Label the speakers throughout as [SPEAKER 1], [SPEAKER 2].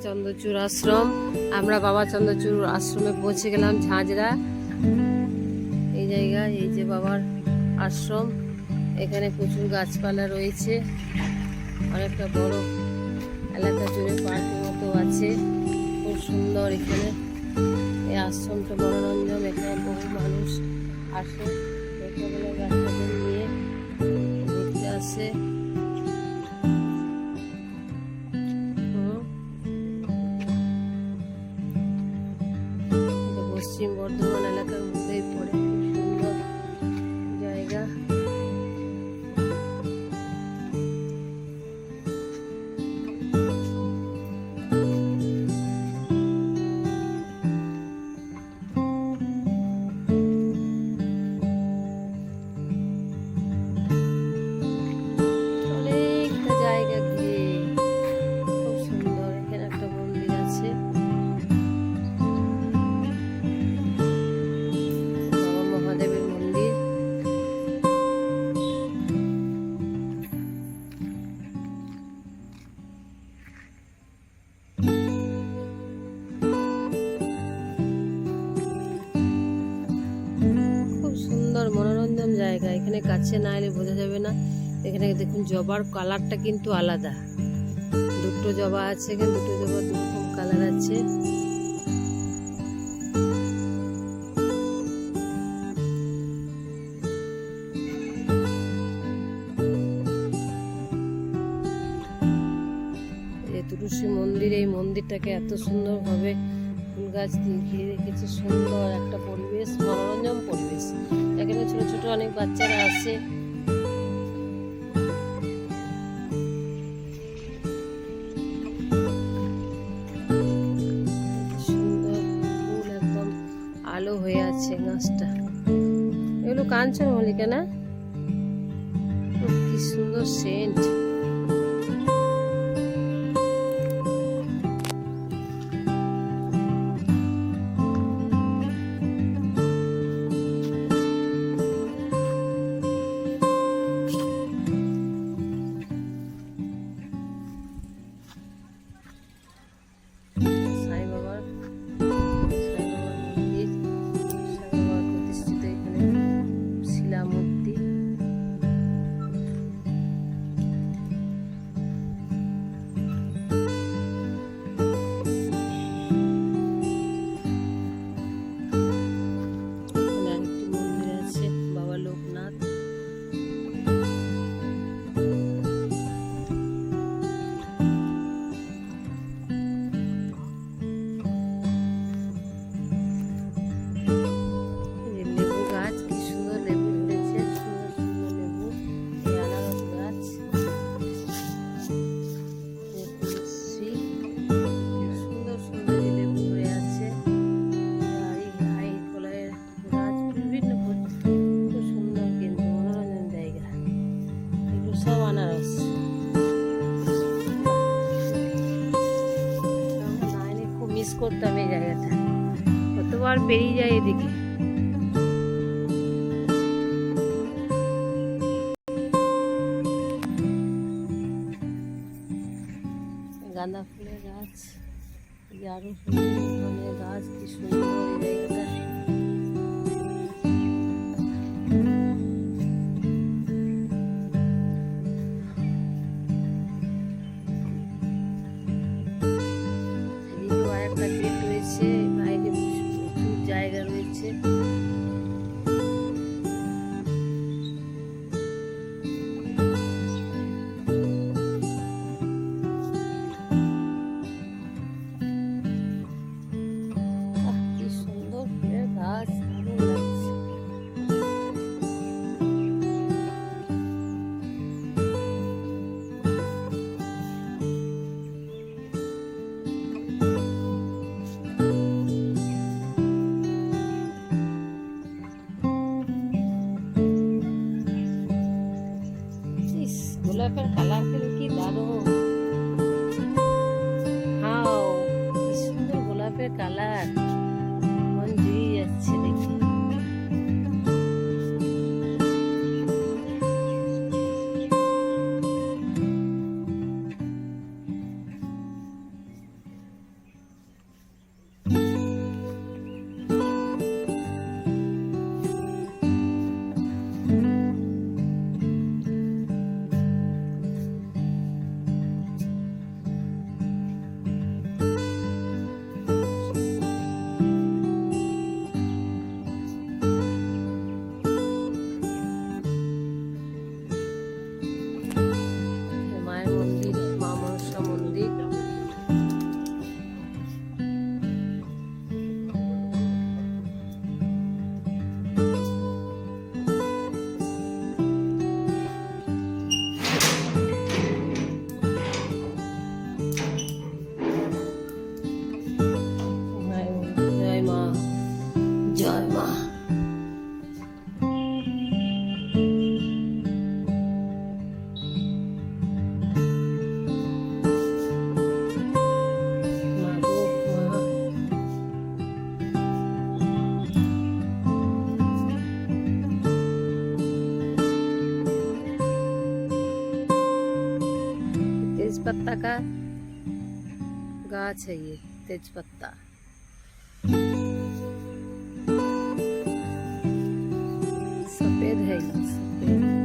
[SPEAKER 1] চন্দ্রচূড় আশ্রম। আমরা বাবা চন্দ্রচূড় আশ্রমে পৌঁছে গেলাম, ঝাঁঝরা এই জায়গায়। এই যে বাবার আশ্রম, এখানে প্রচুর গাছপালা রয়েছে, অনেকটা বড় এলাকা জুড়ে পার্কের মতো আছে, খুব সুন্দর। এখানে এই আশ্রমটা মনোরঞ্জন, এখানে বহু মানুষ আসে ছোটবেলায় বাচ্চাদের নিয়ে ঘুরতে আসে। পশ্চিম বর্ধমান এলাকার মধ্যেই পড়ে, খুব সুন্দর জায়গা। অনেকটা জায়গা ঘিরে খুব সুন্দর। এখানে একটা মন্দির আছে, মহাদেবের মন্দির। খুব সুন্দর মনোরঞ্জন জায়গা। এখানে কাছে না এলে বোঝা যাবে না। এখানে দেখুন জবার কালারটা কিন্তু আলাদা, দুটো জবা আছে, কিন্তু দুটো জবা দুরকম কালার আছে। তুলসী মন্দির, এই মন্দিরটাকে এত সুন্দরভাবে ফুল গাছ দিয়ে ঘিরে রেখেছে। সুন্দর একটা পরিবেশ, মনোরঞ্জন পরিবেশ। এখানে ছোট ছোট অনেক বাচ্চারা আসে। সুন্দর ফুল, একদম আলো হয়ে আছে গাছটা। এগুলো কাঞ্চনমল্লিকা না? কি সুন্দর সেন্ট। মিস করতাম এই জায়গাটা, কতবার পেরিয়ে যায় এদিকে। গাঁদা ফুলের গাছ, আরো সুন্দর গাছ, কি সুন্দর এই জায়গাটা। বাইরে প্রচুর জায়গা রয়েছে। কি সুন্দর ফুলের গাছ, দারুণ লাগছে। पत्ता का गाछ है, ये तेज पत्ता। सफेद है ये, सफेद।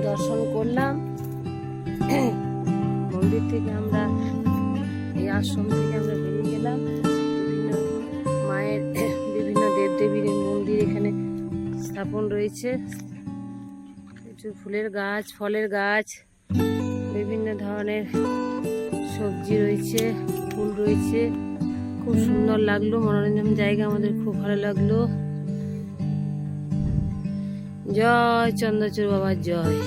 [SPEAKER 1] दर्शन করলাম মন্দির থেকে। আমরা এই আশ্রম থেকে আমরা বেরিয়ে গেলাম। বিভিন্ন মায়ের বিভিন্ন দেবদেবীর মন্দির এখানে স্থাপন রয়েছে। প্রচুর ফুলের গাছ, ফলের গাছ, বিভিন্ন ধরনের সবজি রয়েছে, ফুল রয়েছে। খুব সুন্দর লাগলো, মনোরঞ্জন জায়গা, আমাদের খুব ভালো লাগলো। জয় চন্দ্রচূড় বাবার জয়।